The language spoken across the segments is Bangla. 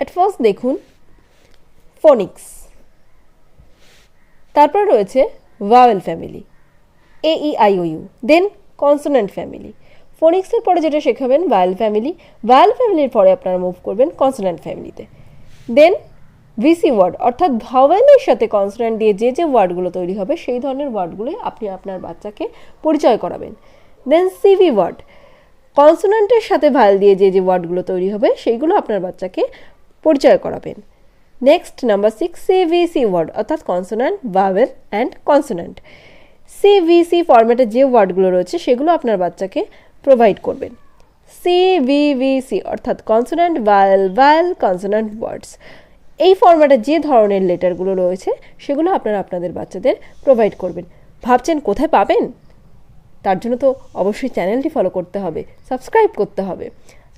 এট ফার্স্ট দেখুন ফনিক্স, তারপর রয়েছে vowel family A E I O U, then consonant family. ফনিক্সের পরে যেটা শেখাবেন ভাওয়েল ফ্যামিলি, ভাওয়েল ফ্যামিলির পরে আপনারা মুভ করবেন কনসোনেন্ট ফ্যামিলিতে। দেন ভিসি ওয়ার্ড অর্থাৎ ভাওয়েলের সাথে কনসোনেন্ট দিয়ে যে যে ওয়ার্ডগুলো তৈরি হবে সেই ধরনের ওয়ার্ডগুলোই আপনি আপনার বাচ্চাকে পরিচয় করাবেন। দেন সিভি ওয়ার্ড, কনসোনেন্টের সাথে ভাওয়েল দিয়ে যে যে ওয়ার্ডগুলো তৈরি হবে সেইগুলো আপনার বাচ্চাকে পরিচয় করাবেন। নেক্সট নাম্বার 6 সিভিসি ওয়ার্ড অর্থাৎ consonant, vowel and consonant. CVC ফরম্যাটে যে ওয়ার্ডগুলো রয়েছে সেগুলো আপনার বাচ্চাকে প্রোভাইড করবেন। সিভিভিসি অর্থাৎ কনসোনেন্ট, ভাওয়েল, ভাওয়েল, কনসোনেন্ট ওয়ার্ডস। এই ফরম্যাটে যে ধরনের লেটারগুলো রয়েছে সেগুলো আপনারা আপনাদের বাচ্চাদের প্রোভাইড করবেন। ভাবছেন কোথায় পাবেন? তার জন্য তো অবশ্যই চ্যানেলটি ফলো করতে হবে, সাবস্ক্রাইব করতে হবে।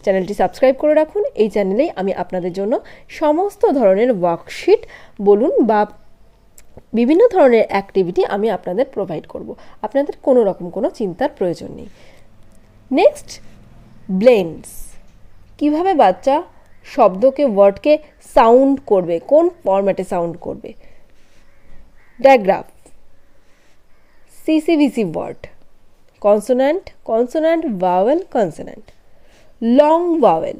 চ্যানেলটি সাবস্ক্রাইব করে রাখুন। এই চ্যানেলেই আমি আপনাদের জন্য সমস্ত ধরনের ওয়ার্কশিট বলুন বা বিভিন্ন ধরনের অ্যাক্টিভিটি আমি আপনাদের প্রোভাইড করব। আপনাদের কোনো রকম কোনো চিন্তার প্রয়োজন নেই। নেক্সট ব্লেন্ডস, কীভাবে বাচ্চা শব্দকে, ওয়ার্ডকে সাউন্ড করবে, কোন ফরম্যাটে সাউন্ড করবে। Digraph, CCVC word, consonant, consonant, vowel, consonant. Long vowel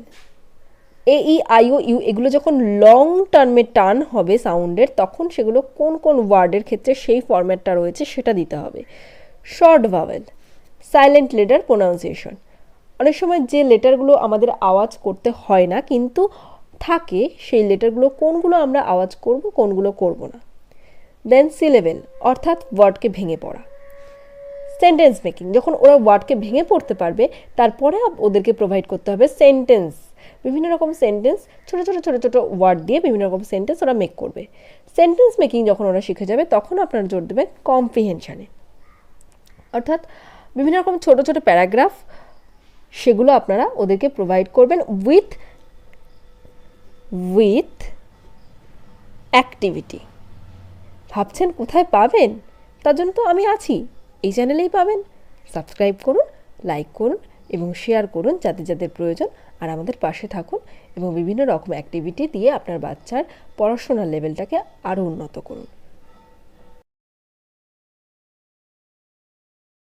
A E I O U, এগুলো যখন লং টার্মে টার্ন হবে সাউন্ডের তখন সেগুলো কোন কোন ওয়ার্ডের ক্ষেত্রে সেই ফরম্যাটটা রয়েছে সেটা দিতে হবে। Short vowel, silent letter pronunciation, অনেক সময় যে লেটারগুলো আমাদের আওয়াজ করতে হয় না কিন্তু থাকে সেই লেটারগুলো কোনগুলো আমরা আওয়াজ করব, কোনগুলো করব না। দেন সিলেবেল অর্থাৎ ওয়ার্ডকে ভেঙে পড়া। সেন্টেন্স মেকিং, যখন ওরা ওয়ার্ডকে ভেঙে পড়তে পারবে তারপরে ওদেরকে প্রোভাইড করতে হবে সেন্টেন্স, বিভিন্ন রকম সেন্টেন্স, ছোটো ছোটো ছোটো ছোটো ওয়ার্ড দিয়ে বিভিন্ন রকম সেন্টেন্স ওরা মেক করবে। সেন্টেন্স মেকিং যখন ওরা শিখে যাবে তখন আপনারা জোর দেবেন কম্প্রিহেনশানে, অর্থাৎ বিভিন্ন রকম ছোটো ছোটো প্যারাগ্রাফ সেগুলো আপনারা ওদেরকে প্রোভাইড করবেন উইথ অ্যাক্টিভিটি। ভাবছেন কোথায় পাবেন? তার জন্য তো আমি আছি, এই চ্যানেলেই পাবেন। সাবস্ক্রাইব করুন, লাইক করুন এবং শেয়ার করুন যাদের যাদের প্রয়োজন, আর আমাদের পাশে থাকুন এবং বিভিন্ন রকম অ্যাক্টিভিটি দিয়ে আপনার বাচ্চার পড়াশোনার লেভেলটাকে আরও উন্নত করুন।